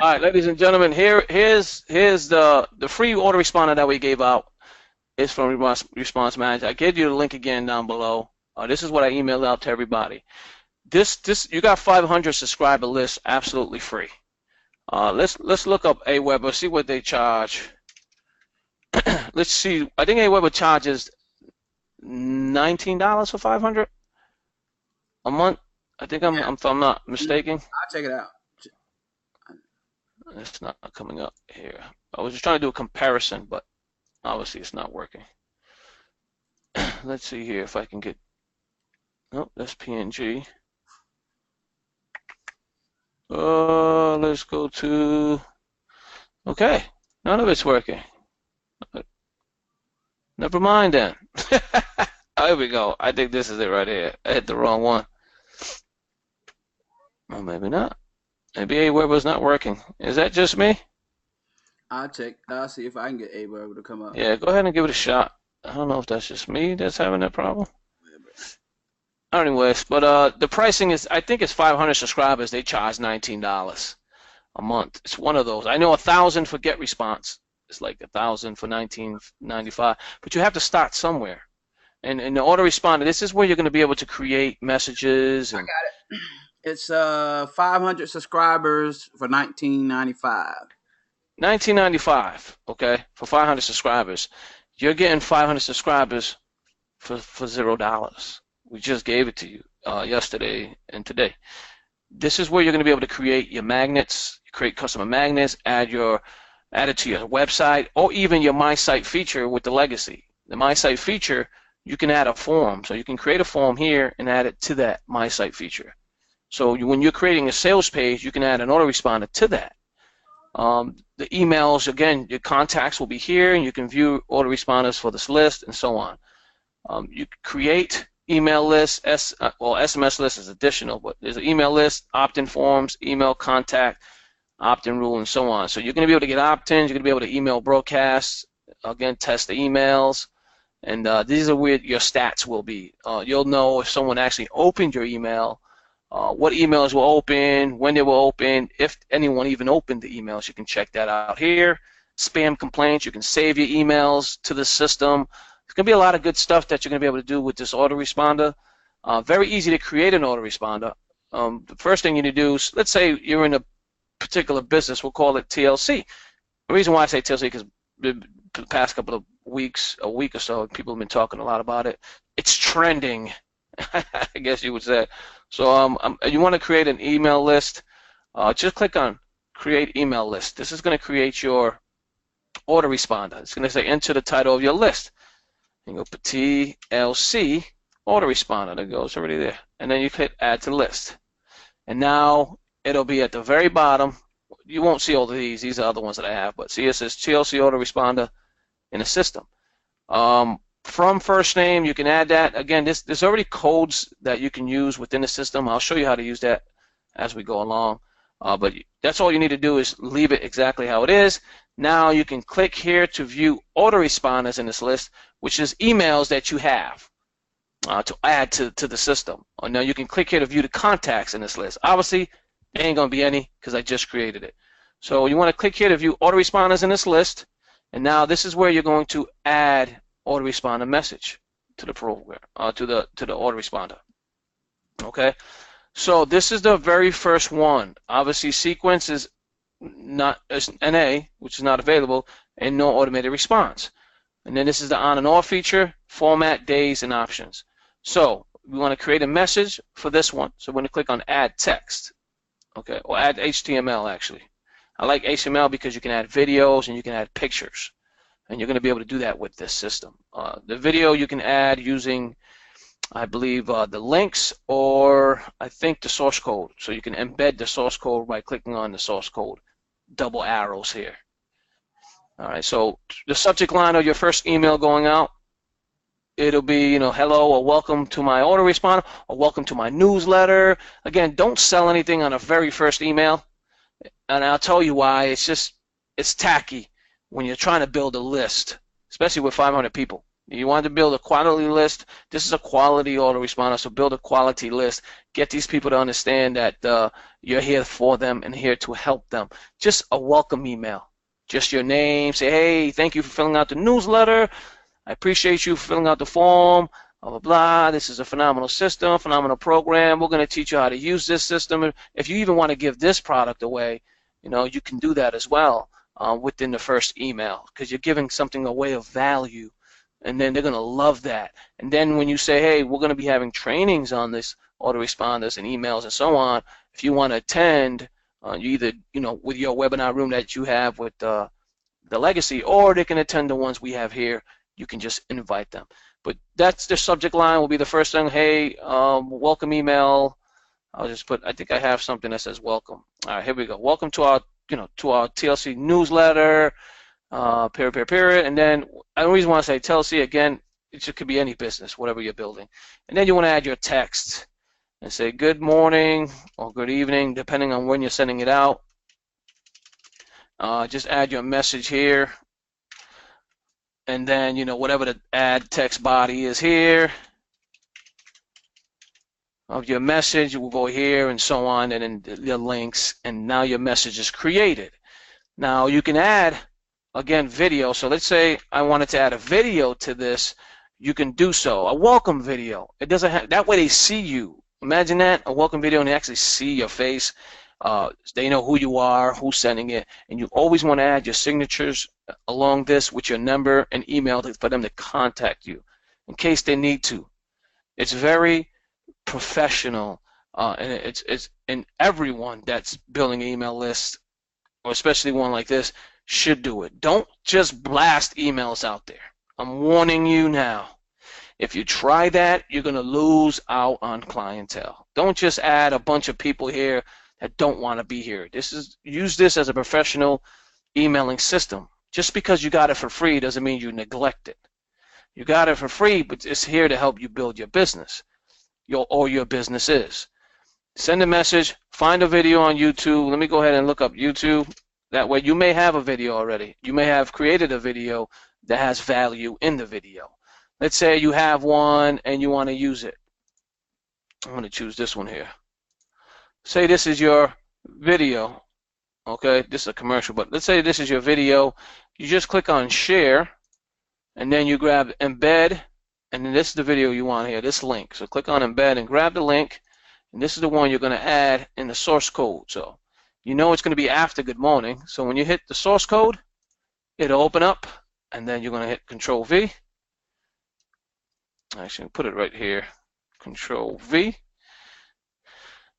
All right, ladies and gentlemen, here's the free autoresponder that we gave out. It's from Response Manager. I gave you the link again down below. This is what I emailed out to everybody. This you got 500 subscriber list absolutely free. Let's look up Aweber, see what they charge. Let's see. I think Aweber charges $19 for 500 a month. I think if I'm not mistaken. I'll check it out. It's not coming up here. I was just trying to do a comparison, but obviously it's not working. Let's see here if I can get. Oh, that's PNG. Let's go to. Okay, none of it's working. Never mind then. There we go. I think this is it right here. I hit the wrong one. Well, maybe not. Maybe Aweber's not working. Is that just me? I'll check. I'll see if I can get Aweber to come up. Yeah, go ahead and give it a shot. I don't know if that's just me that's having that problem. Anyways, but the pricing is, I think it's 500 subscribers. They charge $19 a month. It's one of those. I know 1,000 for get response. It's like 1,000 for $19.95. But you have to start somewhere. And the autoresponder, this is where you're going to be able to create messages. And I got it. It's 500 subscribers for $19.95. $19.95, okay, for 500 subscribers. You're getting 500 subscribers for $0. We just gave it to you yesterday and today. This is where you're going to be able to create your magnets, create customer magnets, add it to your website, or even your My Site feature with the legacy. The My Site feature, you can add a form. So you can create a form here and add it to that My Site feature. So when you're creating a sales page, you can add an autoresponder to that. The emails, again, your contacts will be here, and you can view autoresponders for this list and so on. You create email lists, well, SMS list is additional, but there's an email list, opt-in forms, email contact, opt-in rule, and so on. So you're going to be able to get opt-ins, you're going to be able to email broadcasts, again, test the emails, and these are where your stats will be. You'll know if someone actually opened your email, what emails were open, when they were open, if anyone even opened the emails. You can check that out here. Spam complaints, you can save your emails to the system. There's going to be a lot of good stuff that you're going to be able to do with this autoresponder. Very easy to create an autoresponder. The first thing you need to do is, let's say you're in a particular business, we'll call it TLC. The reason why I say TLC is because the past couple of weeks, a week or so, people have been talking a lot about it. It's trending, I guess you would say. So you want to create an email list. Just click on Create Email List. This is going to create your autoresponder. It's going to say enter the title of your list. You go for TLC autoresponder. That goes already there. And then you click Add to List. And now it'll be at the very bottom. You won't see all of these. These are other ones that I have. But see, it says TLC autoresponder in the system. From first name, you can add that. Again, there's already codes that you can use within the system. I'll show you how to use that as we go along. But that's all you need to do is leave it exactly how it is. Now you can click here to view autoresponders in this list, which is emails that you have to add to the system. Now you can click here to view the contacts in this list. Obviously, there ain't going to be any because I just created it. So you want to click here to view autoresponders in this list. And now this is where you're going to add autoresponder message to the program, to the autoresponder. Okay, so this is the very first one. Obviously, sequence is not NA, which is not available, and no automated response. And then this is the on and off feature, format, days, and options. So we want to create a message for this one. So we're going to click on Add Text, okay, or Add HTML actually. I like HTML because you can add videos and you can add pictures. And you're going to be able to do that with this system. The video you can add using, I believe, the links or I think the source code. So you can embed the source code by clicking on the source code. Double arrows here. All right, so the subject line of your first email going out, it'll be, hello or welcome to my autoresponder or welcome to my newsletter. Again, don't sell anything on a very first email. And I'll tell you why. It's tacky when you're trying to build a list, especially with 500 people. You want to build a quality list. This is a quality autoresponder, so build a quality list. Get these people to understand that you're here for them and here to help them. Just a welcome email. Just your name. Say, hey, thank you for filling out the newsletter. I appreciate you filling out the form. Blah, blah, blah. This is a phenomenal system, phenomenal program. We're going to teach you how to use this system. If you even want to give this product away, you can do that as well within the first email, because you're giving something away of value, and then they're going to love that. And then when you say, hey, we're going to be having trainings on this autoresponders and emails and so on, if you want to attend, you either, with your webinar room that you have with the legacy, or they can attend the ones we have here. You can just invite them. But that's the subject line will be the first thing. Hey, welcome email. I'll just put, I think I have something that says welcome. All right, here we go. Welcome to our, to our TLC newsletter, period. And then I always want to say TLC again, it could be any business, whatever you're building. And then you want to add your text and say good morning or good evening, depending on when you're sending it out. Just add your message here. And then, whatever the add text body is here of your message, will go here and so on, and then the links, and now your message is created. Now you can add, again, video. So let's say I wanted to add a video to this. You can do so. A welcome video. It doesn't have, that way they see you. Imagine that, a welcome video, and they actually see your face. They know who you are, who's sending it, and you always want to add your signatures along this with your number and email for them to contact you in case they need to. It's very professional, and it's and everyone that's building an email list, or especially one like this, should do it. Don't just blast emails out there. I'm warning you now. If you try that, you're going to lose out on clientele. Don't just add a bunch of people here that don't want to be here. Use this as a professional emailing system. Just because you got it for free doesn't mean you neglect it. You got it for free, but it's here to help you build your business, or your business is. Send a message, find a video on YouTube. Let me go ahead and look up YouTube. That way you may have a video already. You may have created a video that has value in the video. Let's say you have one and you want to use it. I'm going to choose this one here. Say this is your video. Okay, this is a commercial, but let's say this is your video. You just click on share, and then you grab embed, and then this is the video you want here, this link. So click on embed and grab the link, and this is the one you're going to add in the source code. So it's going to be after good morning. So when you hit the source code, it'll open up, and then you're going to hit Control V. Actually, put it right here, Control V.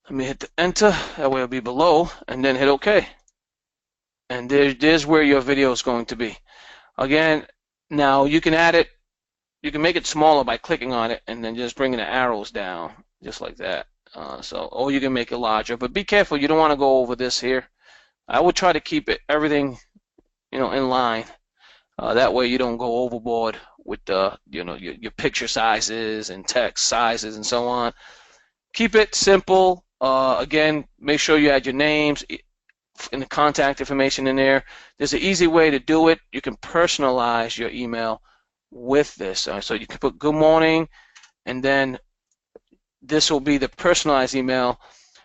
Let me hit the enter, that way it'll be below, and then hit OK. And there's where your video is going to be. Again, now you can add it, you can make it smaller by clicking on it and then just bringing the arrows down, just like that. Or you can make it larger, but be careful, you don't want to go over this here. I would try to keep everything, in line. That way you don't go overboard with your picture sizes and text sizes and so on. Keep it simple. Again, make sure you add your names and the contact information in there. There's an easy way to do it. You can personalize your email with this. So you can put good morning, and then this will be the personalized email.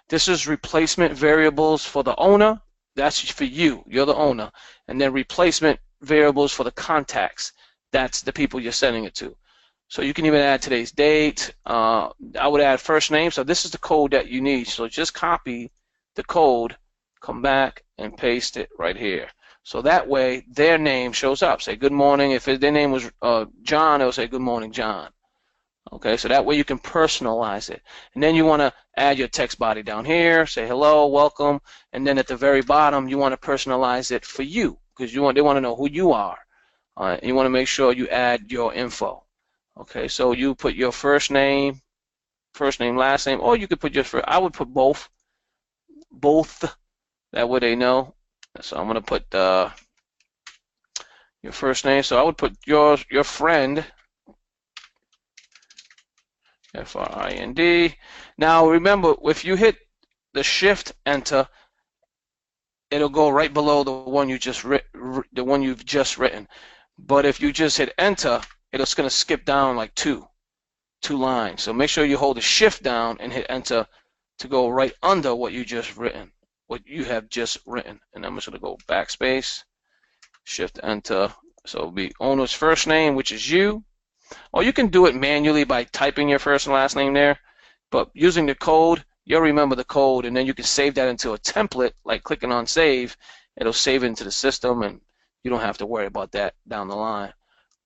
This is replacement variables for the owner. That's for you. You're the owner. And then replacement variables for the contacts. That's the people you're sending it to. So you can even add today's date. I would add first name. So this is the code that you need. So just copy the code, come back and paste it right here. So that way their name shows up. Say good morning. If their name was John, it'll say good morning, John. Okay, so that way you can personalize it. And then you want to add your text body down here. Say hello, welcome. And then at the very bottom, you want to personalize it for you, because they want to know who you are. And you want to make sure you add your info. Okay, so you put your first name, last name, or you could put just I would put both. That way they know. So I'm gonna put your first name. So I would put your friend, F-R-I-N-D. Now remember, if you hit the Shift Enter, it'll go right below the one you've just written. But if you just hit Enter, it's going to skip down like two lines. So make sure you hold the shift down and hit enter to go right under what you have just written. And I'm just going to go backspace, shift enter. So it'll be owner's first name, which is you. Or you can do it manually by typing your first and last name there. But using the code, you'll remember the code, and then you can save that into a template, like clicking on save. It'll save into the system, and you don't have to worry about that down the line.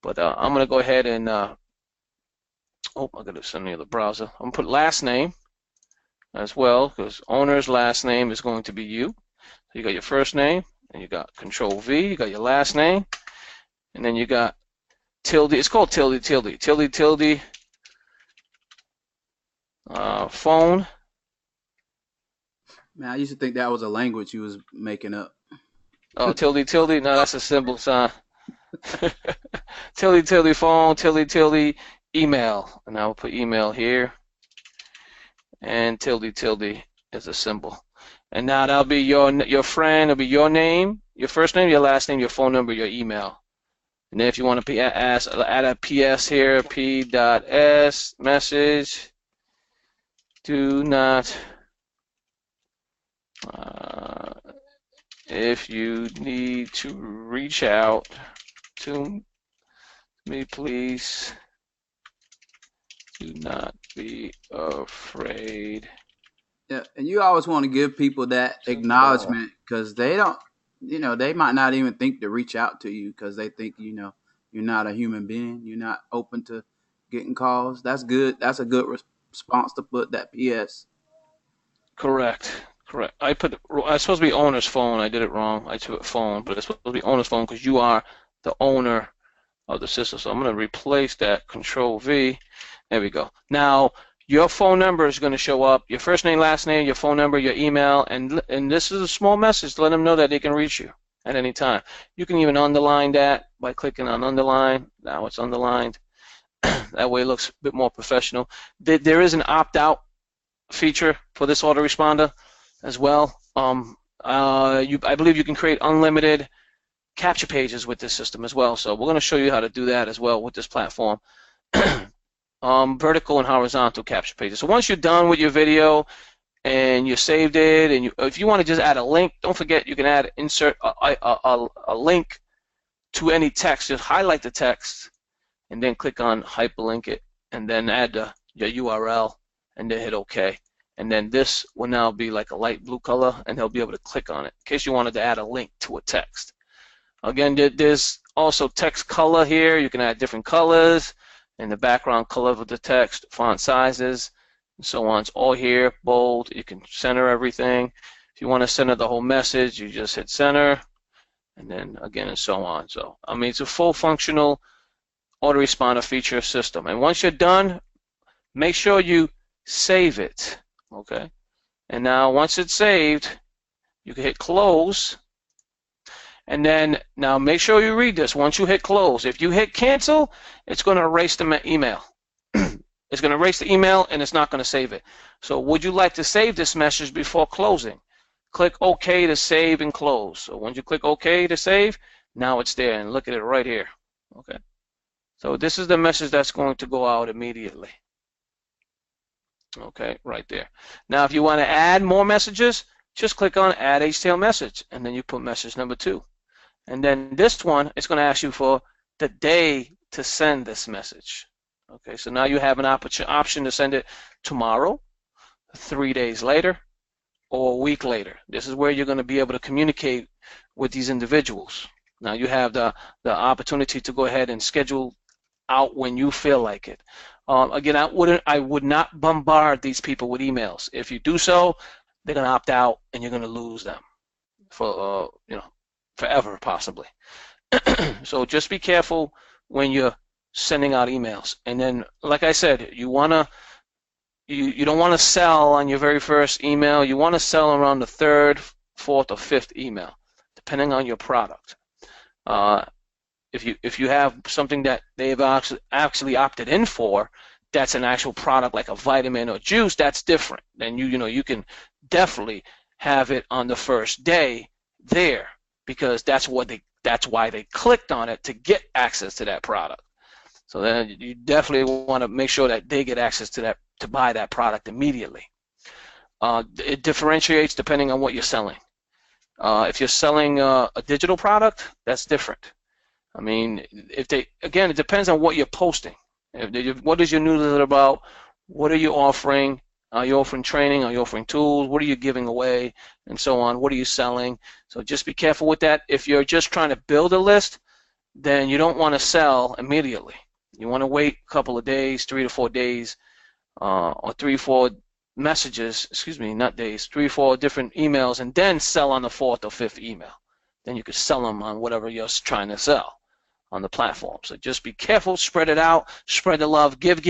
But I'm going to go ahead and, I got to send me the browser. I'm going to put last name as well, because owner's last name is going to be you. So you got your first name, and you got Control V, you got your last name, and then you got tilde. It's called tilde, phone. Man, I used to think that was a language you was making up. Oh, tilde. No, that's a symbol sign. tilde phone, tilde email. And I will put email here. And tilde is a symbol. And now that'll be your friend. It'll be your name, your first name, your last name, your phone number, your email. And then if you want to add a PS here, P.S. message. Do not, if you need to reach out to me, please do not be afraid. Yeah, and you always want to give people that acknowledgement, because they don't, they might not even think to reach out to you because they think, you're not a human being. You're not open to getting calls. That's good. That's a good response to put that PS. Correct. I was supposed to be owner's phone. I did it wrong. I put phone, but it's supposed to be owner's phone because you are the owner of the system. So I'm going to replace that, Control V. There we go. Now your phone number is going to show up. Your first name, last name, your phone number, your email, and this is a small message to let them know that they can reach you at any time. You can even underline that by clicking on underline. Now it's underlined. That way it looks a bit more professional. There is an opt-out feature for this autoresponder as well. I believe you can create unlimited capture pages with this system as well. So we're going to show you how to do that as well with this platform. Vertical and horizontal capture pages. So once you're done with your video and you saved it, and if you want to just add a link, don't forget you can insert a link to any text. Just highlight the text and then click on hyperlink it, and then add your URL, and then hit OK. And then this will now be like a light blue color, and they'll be able to click on it in case you wanted to add a link to a text. Again, there's also text color here. You can add different colors, and the background color of the text, font sizes, and so on. It's all here, bold. You can center everything. If you want to center the whole message, you just hit center, and then again, and so on. So, I mean, it's a full functional autoresponder feature system. And once you're done, make sure you save it. Okay. And now once it's saved, you can hit close. And then now make sure you read this. Once you hit close, if you hit cancel, it's going to erase the email. It's going to erase the email, and it's not going to save it. So would you like to save this message before closing? Click OK to save and close. So once you click OK to save, now it's there, and look at it right here. Okay. So this is the message that's going to go out immediately. Okay, right there. Now if you want to add more messages, just click on Add HTML Message, and then you put message number 2. And then this one, it's going to ask you for the day to send this message. Okay, so now you have an option to send it tomorrow, 3 days later, or a week later. This is where you're going to be able to communicate with these individuals. Now you have the opportunity to go ahead and schedule out when you feel like it. Again, I would not bombard these people with emails. If you do so, they're going to opt out, and you're going to lose them for forever possibly. So just be careful when you're sending out emails. And then, like I said, you don't want to sell on your very first email. You want to sell around the 3rd, 4th, or 5th email, depending on your product. If you have something that they've actually opted in for, that's an actual product like a vitamin or juice, that's different. Then you can definitely have it on the first day there, because that's why they clicked on it, to get access to that product. So then you definitely want to make sure that they get access to that to buy that product immediately. It differentiates depending on what you're selling. If you're selling a digital product, that's different. I mean, again, it depends on what you're posting. What is your newsletter about? What are you offering? Are you offering training? Are you offering tools? What are you giving away? And so on. What are you selling? So just be careful with that. If you're just trying to build a list, then you don't want to sell immediately. You want to wait a couple of days, 3 to 4 days, or 3 or 4 messages, excuse me, not days, 3 or 4 different emails, and then sell on the 4th or 5th email. Then you could sell them on whatever you're trying to sell on the platform. So just be careful, spread it out, spread the love, give,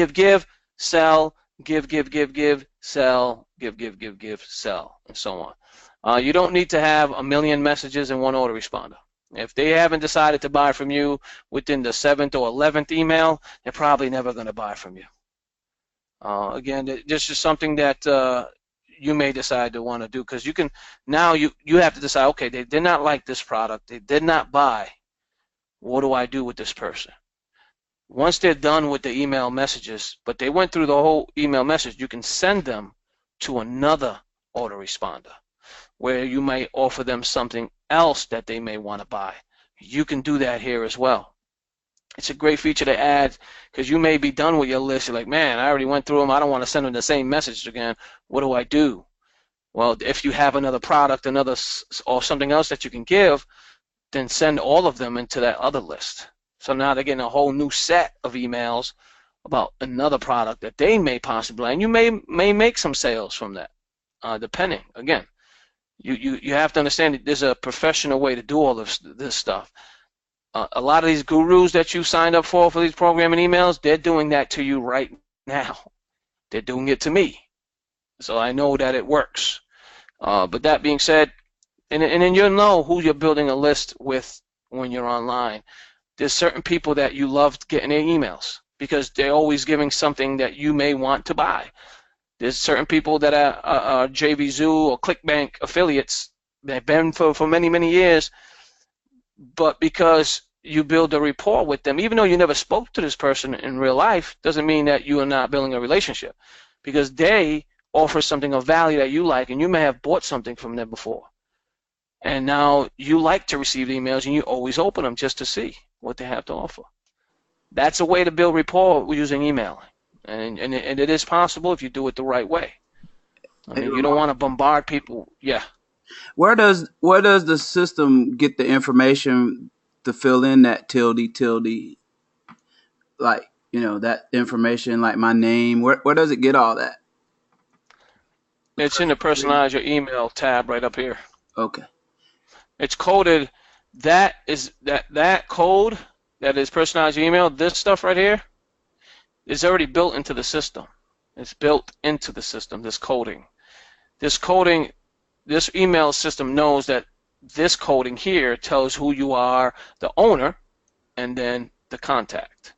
sell, give, sell, give, sell, and so on. You don't need to have a million messages in one autoresponder. If they haven't decided to buy from you within the 7th or 11th email, they're probably never going to buy from you. Again, this is something that you may decide to want to do, because you can now you have to decide, okay, they did not like this product, they did not buy. What do I do with this person? Once they're done with the email messages, but they went through the whole email message, you can send them to another autoresponder where you might offer them something else that they may want to buy. You can do that here as well. It's a great feature to add, because you may be done with your list. You're like, man, I already went through them. I don't want to send them the same message again. What do I do? Well, if you have another product, or something else that you can give, then send all of them into that other list. So now they're getting a whole new set of emails about another product that they may possibly, and you may make some sales from that, depending. Again, you have to understand that there's a professional way to do all this stuff. A lot of these gurus that you signed up for these programming emails, they're doing that to you right now. They're doing it to me. So I know that it works. But that being said, and then you'll know who you're building a list with when you're online. There's certain people that you love getting their emails because they're always giving something that you may want to buy. There's certain people that are JVZoo or ClickBank affiliates. They've been for many, many years. But because you build a rapport with them, even though you never spoke to this person in real life, doesn't mean that you are not building a relationship, because they offer something of value that you like, and you may have bought something from them before. And now you like to receive emails, and you always open them just to see what they have to offer. That's a way to build rapport using email, and it is possible if you do it the right way. I mean, you don't want to bombard people. Yeah. Where does the system get the information to fill in that tilde, like, that information, like my name? Where does it get all that? It's in the Personalize Your Email tab right up here. Okay. It's coded. That code that is Personalize Your Email, this stuff right here, is already built into the system. It's built into the system, this coding. This email system knows that this coding here tells who you are, the owner, and then the contact.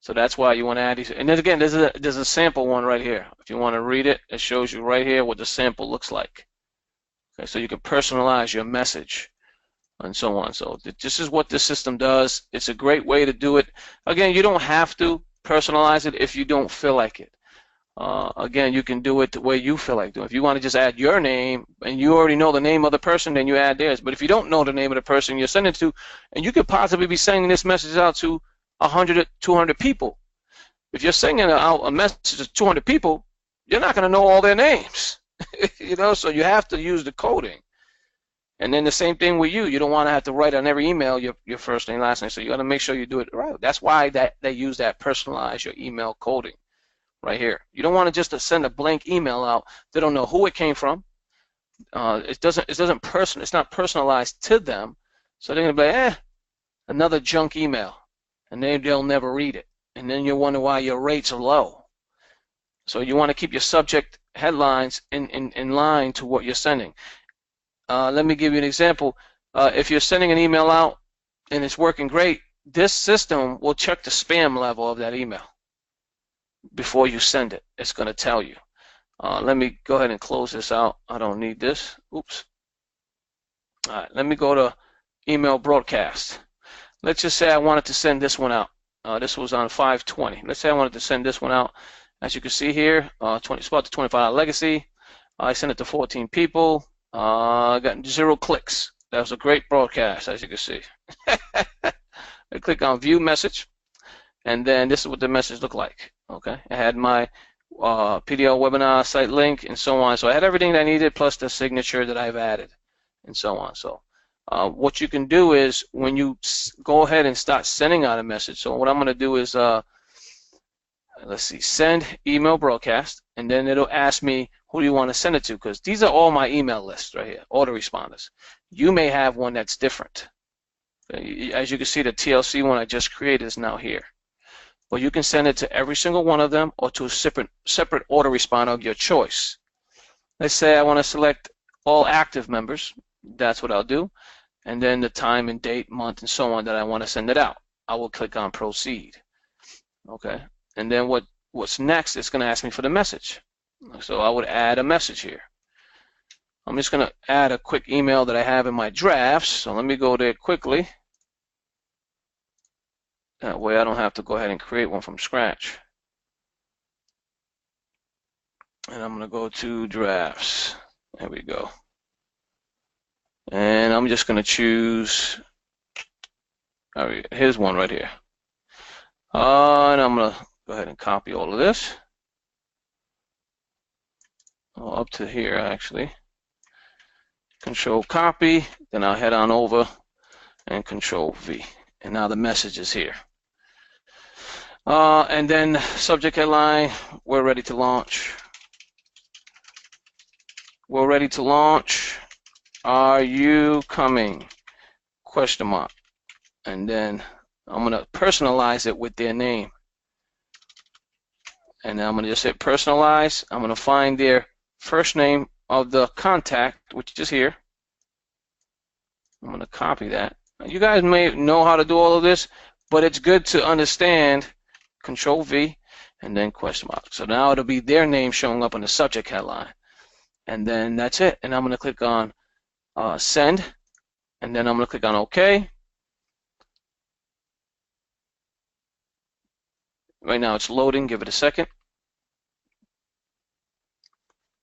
So that's why you want to add these. And then again, there's a sample one right here. If you want to read it, it shows you right here what the sample looks like. Okay, so you can personalize your message and so on. So this is what this system does. It's a great way to do it. Again, you don't have to personalize it if you don't feel like it. Again, you can do it the way you feel like doing it. If you want to just add your name and you already know the name of the person, then you add theirs. But if you don't know the name of the person you're sending to, and you could possibly be sending this message out to 100, 200 people. If you're sending out a message to 200 people, you're not going to know all their names. So you have to use the coding. And then the same thing with you. You don't want to have to write on every email your first name, last name. So you got to make sure you do it right. That's why they use that Personalize Your Email coding right here. You don't want to just send a blank email out. They don't know who it came from. It's not personalized to them. So they're going to be like, another junk email. And they'll never read it. And then you'll wonder why your rates are low. So you want to keep your subject headlines in line to what you're sending. Let me give you an example. If you're sending an email out and it's working great, this system will check the spam level of that email before you send it. It's going to tell you. Let me go ahead and close this out. I don't need this. Oops. All right, let me go to email broadcast. Let's just say I wanted to send this one out. This was on 5/20. Let's say I wanted to send this one out. As you can see here, it's about the $25 legacy. I sent it to 14 people. I got 0 clicks. That was a great broadcast, as you can see. I click on view message, and then this is what the message looked like. Okay, I had my PDL webinar site link and so on. So I had everything that I needed plus the signature that I've added and so on. So what you can do is when you go ahead and start sending out a message. So what I'm going to do is let's see, send email broadcast, and then it'll ask me who do you want to send it to, because these are all my email lists right here, autoresponders. You may have one that's different. As you can see, the TLC one I just created is now here. But you can send it to every single one of them or to a separate autoresponder of your choice. Let's say I want to select all active members. That's what I'll do. And then the time and date, month, and so on that I want to send it out. I will click on proceed. Okay. And then what's next, it's going to ask me for the message. So I would add a message here. I'm just going to add a quick email that I have in my drafts. So let me go there quickly. That way I don't have to go ahead and create one from scratch. And I'm going to go to drafts. There we go. And I'm just going to choose, all right, here's one right here. And I'm going to go ahead and copy all of this. Up to here, actually. Control copy, then I'll head on over and Control V. And now the message is here. And then subject headline, we're ready to launch. We're ready to launch. Are you coming? Question mark. And then I'm going to personalize it with their name. And then I'm going to just hit personalize. I'm going to find their first name of the contact, which is here. I'm going to copy that. You guys may know how to do all of this, but it's good to understand. Control V and then question mark. So now it'll be their name showing up on the subject headline. And then that's it. And I'm going to click on send. And then I'm going to click on OK. Right now it's loading. Give it a second.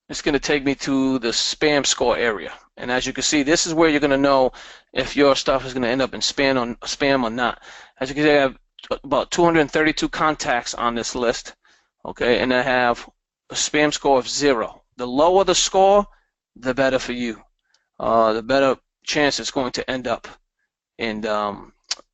It's going to take me to the spam score area. And as you can see, this is where you're going to know if your stuff is going to end up in spam or not. As you can see, I have about 232 contacts on this list. Okay, and I have a spam score of 0. The lower the score, the better for you. The better chance it's going to end up in the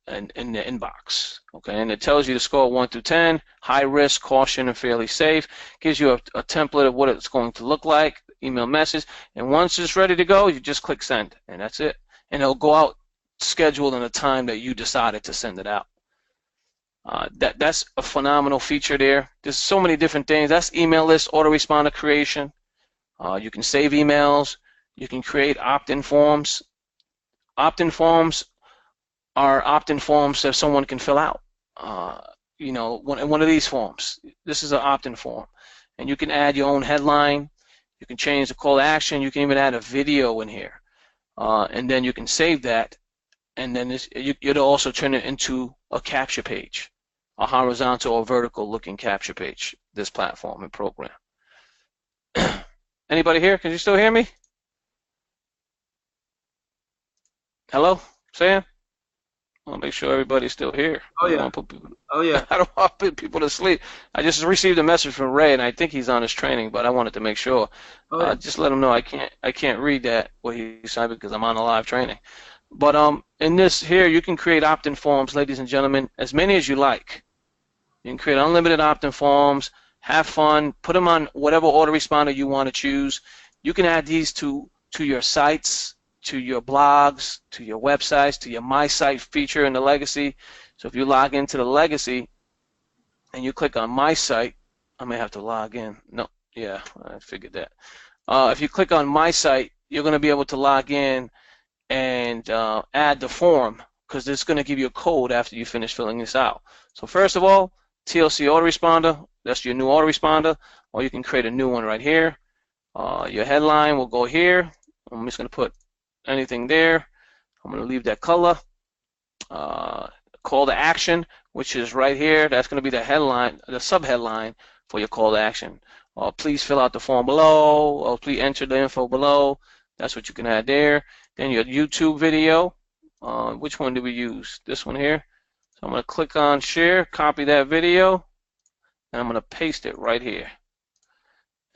inbox. Okay, and it tells you the score 1 through 10, high risk, caution, and fairly safe. Gives you a template of what it's going to look like, email message, and once it's ready to go, you just click send, and that's it. And it'll go out scheduled in a time that you decided to send it out. That's a phenomenal feature there. There's so many different things. That's email list, autoresponder creation. You can save emails. You can create opt-in forms. Opt-in forms are opt-in forms that someone can fill out. You know, one of these forms. This is an opt-in form. And you can add your own headline. You can change the call to action. You can even add a video in here. And then you can save that. And then it'll also turn it into a capture page, a horizontal or vertical looking capture page, this platform and program. Anybody here? Can you still hear me? Hello, Sam? I want to make sure everybody's still here. Oh yeah. I don't want to put people to sleep. I just received a message from Ray, and I think he's on his training, but I wanted to make sure. Oh, yeah. Just let him know I can't read that what he said because I'm on a live training. But in this here, you can create opt-in forms, ladies and gentlemen, as many as you like. You can create unlimited opt-in forms. Have fun. Put them on whatever autoresponder you want to choose. You can add these to your sites, to your blogs, to your websites, to your My Site feature in the legacy. So if you log into the legacy and you click on My Site, I may have to log in. No, yeah, I figured that. If you click on My Site, you're going to be able to log in and add the form because it's going to give you a code after you finish filling this out. So first of all, TLC autoresponder, that's your new autoresponder, or you can create a new one right here. Your headline will go here. I'm just going to put anything there. I'm going to leave that color. call to action, which is right here. That's going to be the headline, the subheadline for your call to action. Please fill out the form below, or please enter the info below. That's what you can add there. Then your YouTube video. Which one do we use? This one here. So I'm going to click on share, copy that video, and I'm going to paste it right here.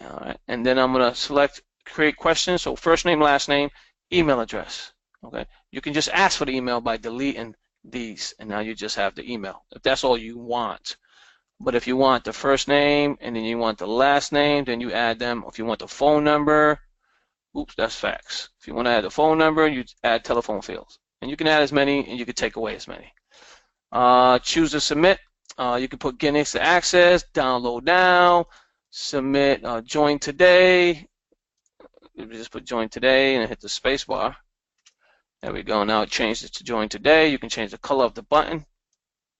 All right, and then I'm going to select create questions. So first name, last name, email address. Okay, you can just ask for the email by deleting these, and now you just have the email if that's all you want. But if you want the first name and then you want the last name, then you add them. If you want the phone number, oops, that's fax. If you want to add the phone number, you add telephone fields, and you can add as many and you can take away as many. Choose to submit. You can put get instant access, download now, submit, join today. You just put join today and hit the space bar. There we go. Now it changed it to join today. You can change the color of the button. I'm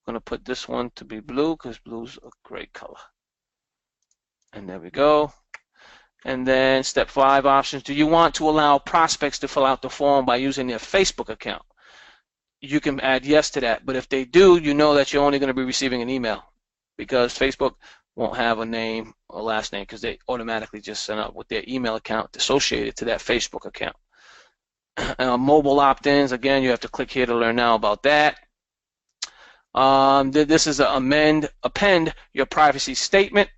going to put this one to be blue because blue's a great color. And there we go. And then step 5 options. Do you want to allow prospects to fill out the form by using their Facebook account? You can add yes to that. But if they do, you know that you're only going to be receiving an email because Facebook won't have a name or last name because they automatically just send out with their email account associated to that Facebook account. Mobile opt-ins, again, you have to click here to learn now about that. This is append your privacy statement.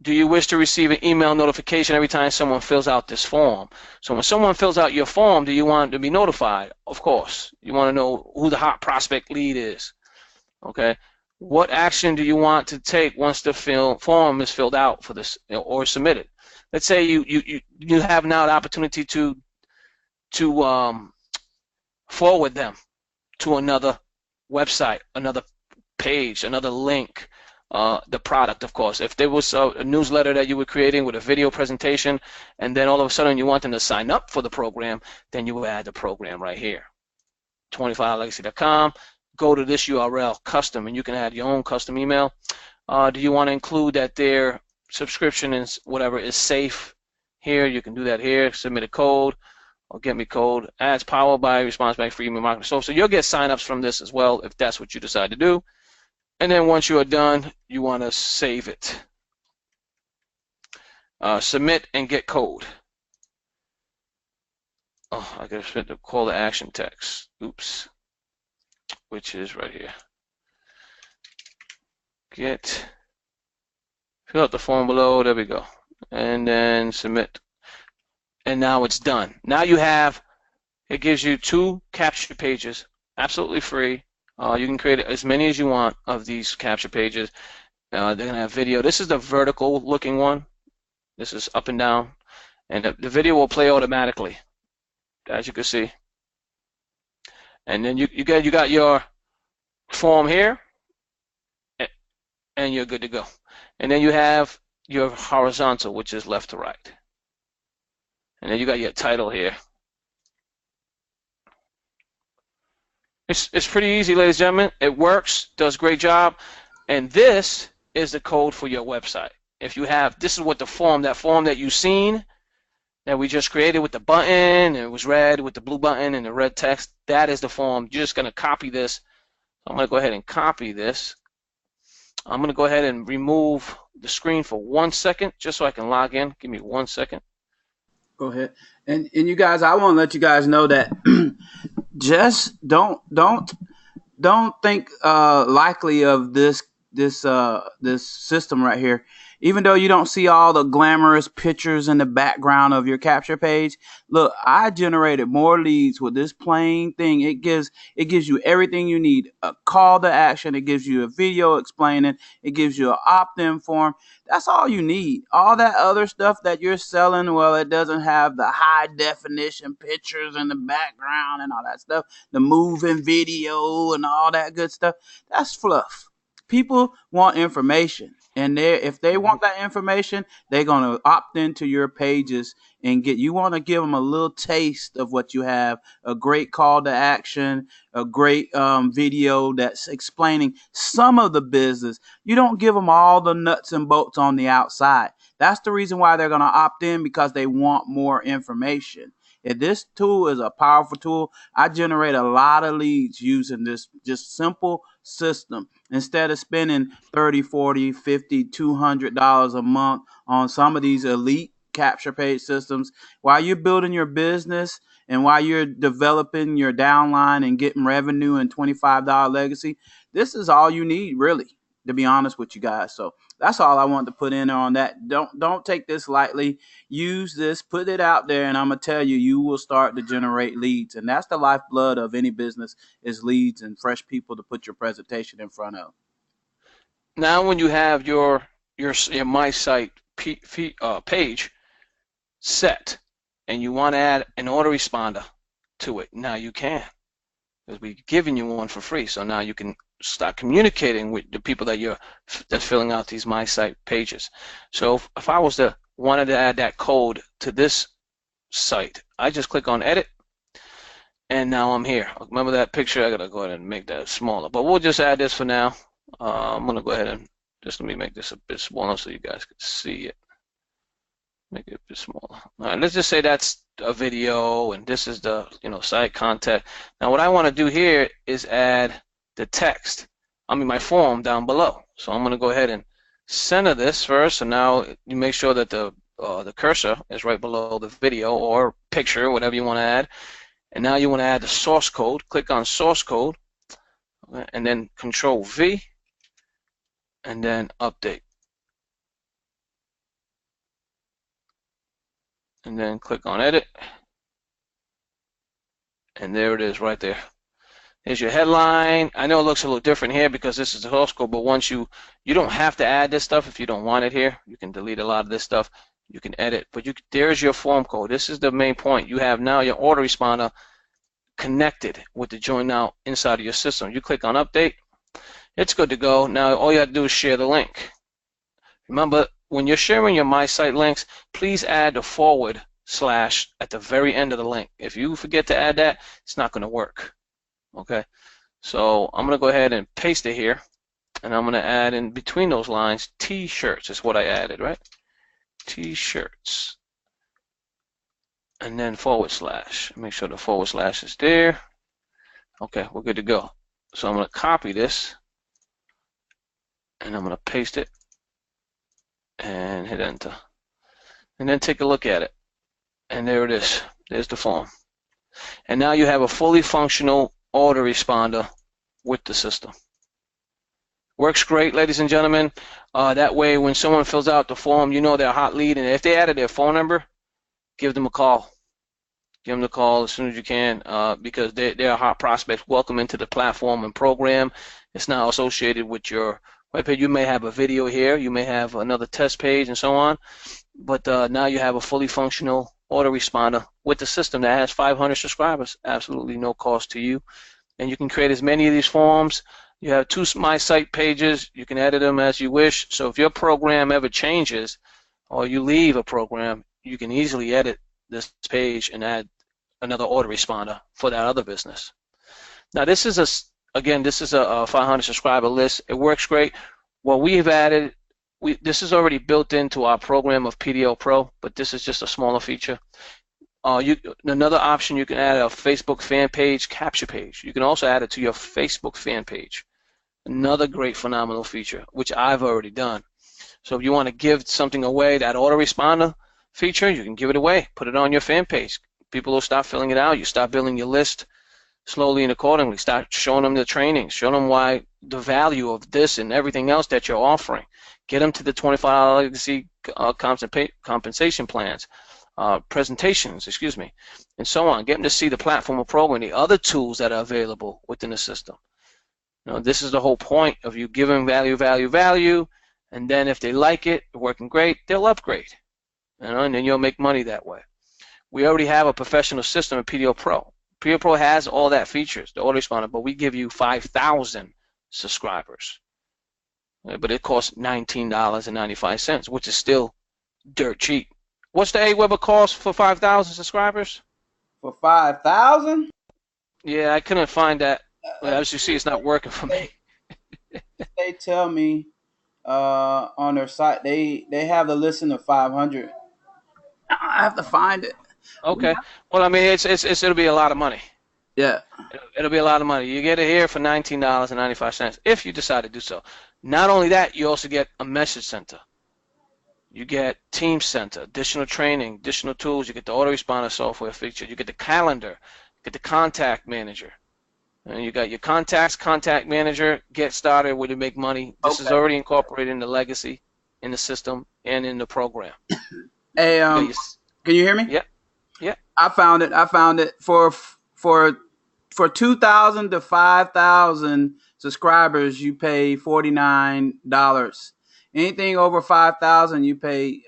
Do you wish to receive an email notification every time someone fills out this form? So when someone fills out your form, do you want to be notified? Of course. You want to know who the hot prospect lead is. Okay. What action do you want to take once the form is filled out for this or submitted? Let's say you have now the opportunity to forward them to another website, another page, another link, the product, of course. If there was a newsletter that you were creating with a video presentation, and then all of a sudden you want them to sign up for the program, then you would add the program right here. 25legacy.com. Go to this URL, custom, and you can add your own custom email. Do you want to include that their subscription is whatever is safe? Here, you can do that here. Submit a code. Or get me code. Ads powered by response bank for email marketing. So you'll get signups from this as well if that's what you decide to do. And then once you are done, you want to save it. Submit and get code. Oh, I gotta submit the call to action text. Oops. Which is right here. Fill out the form below. There we go. And then submit. And now it's done. Now you have, it gives you 2 capture pages, absolutely free. You can create as many as you want of these capture pages. They're going to have video. This is the vertical looking one. This is up and down. And the video will play automatically, as you can see. And then you got your form here, and you're good to go. And then you have your horizontal, which is left to right. And then you got your title here. It's pretty easy, ladies and gentlemen. It works, does a great job. And this is the code for your website. If you have, this is what that form that you've seen, that we just created with the button, and it was red with the blue button and the red text, that is the form. You're just going to copy this. I'm going to go ahead and copy this. I'm going to go ahead and remove the screen for 1 second, just so I can log in. Give me 1 second. Go ahead. And you guys, I want to let you guys know that just don't think likely of this system right here. Even though you don't see all the glamorous pictures in the background of your capture page, look, I generated more leads with this plain thing. It gives you everything you need. A call to action. It gives you a video explaining. It gives you an opt-in form. That's all you need. All that other stuff that you're selling, well, it doesn't have the high definition pictures in the background and all that stuff, the moving video and all that good stuff. That's fluff. People want information, and if they want that information, they're going to opt into your pages and you want to give them a little taste of what you have, a great call to action, a great video that's explaining some of the business. You don't give them all the nuts and bolts on the outside. That's the reason why they're going to opt in, because they want more information. This tool is a powerful tool. I generate a lot of leads using this just simple system. Instead of spending 30, 40, 50, $200 a month on some of these elite capture page systems, while you're building your business and while you're developing your downline and getting revenue and $25 legacy, this is all you need, really, to be honest with you guys. So that's all I wanted to put in on that. Don't take this lightly. Use this, put it out there, and I'm gonna tell you, you will start to generate leads, and that's the lifeblood of any business is leads and fresh people to put your presentation in front of. Now, when you have your My Site page set, and you want to add an autoresponder to it, now you can, because we're giving you one for free. So now you can start communicating with the people that's filling out these My Site pages. So if I was to wanted to add that code to this site, I just click on edit, and now I'm here. Remember that picture? I gotta go ahead and make that smaller, but we'll just add this for now. I'm gonna go ahead and just let me make this a bit smaller so you guys can see it. Make it a bit smaller. All right, let's just say that's a video, and this is the site content. Now what I want to do here is add the text. My form down below. So I'm gonna go ahead and center this first. So now you make sure that the cursor is right below the video or picture, whatever you want to add. And now you want to add the source code. Click on source code, and then Control V, and then update. And then click on edit, and there it is right there. Here's your headline. I know it looks a little different here because this is the source code, but once you don't have to add this stuff if you don't want it here. You can delete a lot of this stuff. You can edit, but there's your form code. This is the main point. You have now your autoresponder connected with the join now inside of your system. You click on update. It's good to go. Now all you have to do is share the link. Remember, when you're sharing your My Site links, please add the / at the very end of the link. If you forget to add that, it's not going to work. Okay, so I'm going to go ahead and paste it here, and I'm going to add in between those lines T-shirts is what I added, right? T-shirts, and then / make sure the / is there. Okay, we're good to go. So I'm going to copy this, and I'm going to paste it and hit enter, and then take a look at it, and there it is. There's the form, and now you have a fully functional autoresponder with the system. Works great, ladies and gentlemen. That way, when someone fills out the form, you know they're a hot lead, and if they added their phone number, give them a call. Give them the call as soon as you can, because they're a hot prospect. Welcome into the platform and program. It's now associated with your webpage. You may have a video here. You may have another test page and so on. But now you have a fully functional autoresponder with the system that has 500 subscribers. Absolutely no cost to you. And you can create as many of these forms. You have 2 My Site pages. You can edit them as you wish. So if your program ever changes or you leave a program, you can easily edit this page and add another autoresponder for that other business. Now this is a 500 subscriber list. It works great. What we've added, this is already built into our program of PDL Pro, but this is just a smaller feature. Another option, you can add a Facebook fan page capture page. You can also add it to your Facebook fan page. Another great, phenomenal feature, which I've already done. So if you want to give something away, that autoresponder feature, you can give it away. Put it on your fan page. People will start filling it out. You start building your list slowly and accordingly. Start showing them the training. Show them why the value of this and everything else that you're offering. Get them to the $25 legacy compensation plans. Presentations, and so on. Get them to see the platform of program, the other tools that are available within the system. This is the whole point of you giving value, and then if they like it, working great, they'll upgrade. And then you'll make money that way. We already have a professional system in PDL Pro. PDL Pro has all that features, the autoresponder, but we give you 5,000 subscribers. But it costs $19.95, which is still dirt cheap. What's the AWeber cost for 5,000 subscribers? For 5,000? Yeah, I couldn't find that. As you see, it's not working for me. They tell me on their site they have the listing of 500. I have to find it. Okay. Well, I mean, it'll be a lot of money. Yeah. It'll be a lot of money. You get it here for $19.95 if you decide to do so. Not only that, you also get a message center. You get Team Center, additional training, additional tools. You get the autoresponder software feature. You get the calendar. You get the contact manager. And you got your contacts, contact manager, get started where you make money. This is Okay. already incorporated in the legacy, in the system, and in the program. Hey, can you hear me? Yeah, yeah. I found it. For 2,000 to 5,000 subscribers, you pay $49. Anything over 5,000, you pay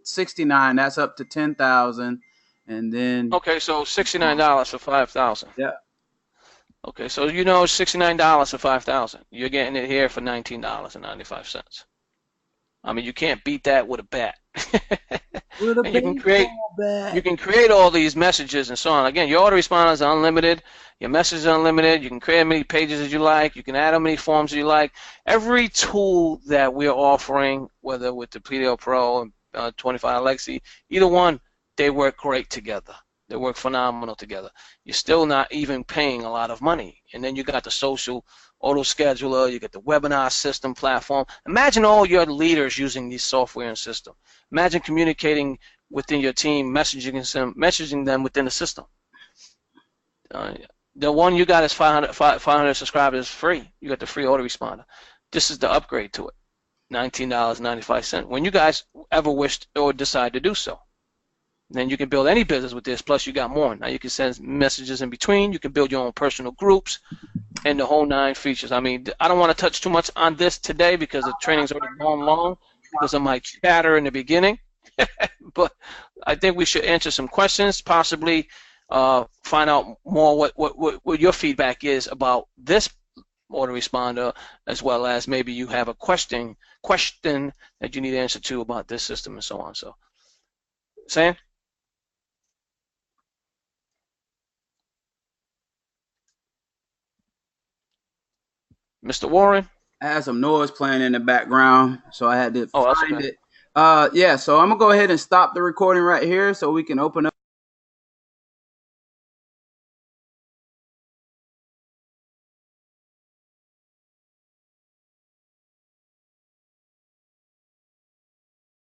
69. That's up to 10,000, and then Okay, so $69 for 5,000. yeah. Okay, so you know $69 for 5,000. You're getting it here for $19.95. I mean, you can't beat that with a bat. With a And you can baseball bat. create all these messages and so on. Again, your autoresponder is unlimited. Your message is unlimited. You can create as many pages as you like. You can add how many forms as you like. Every tool that we're offering, whether with the PDO Pro and 25 Legacy, either one, they work great together. They work phenomenal together. You're still not even paying a lot of money. And then you got the social auto scheduler, you get the webinar system platform. Imagine all your leaders using these software and system. Imagine communicating within your team, messaging them within the system. The one you got is 500 subscribers free. You got the free autoresponder. This is the upgrade to it, $19.95. When you guys ever wish or decide to do so. Then you can build any business with this, plus you got more. Now you can send messages in between. You can build your own personal groups and the whole 9 features. I mean, I don't want to touch too much on this today because the training's already gone long because of my chatter in the beginning. But I think we should answer some questions, possibly find out more what your feedback is about this autoresponder, as well as maybe you have a question that you need answer to about this system and so on. So, Sam? Mr. Warren? I had some noise playing in the background, so I had to Oh, that's find okay. it. Yeah, so I'm gonna go ahead and stop the recording right here so we can open up.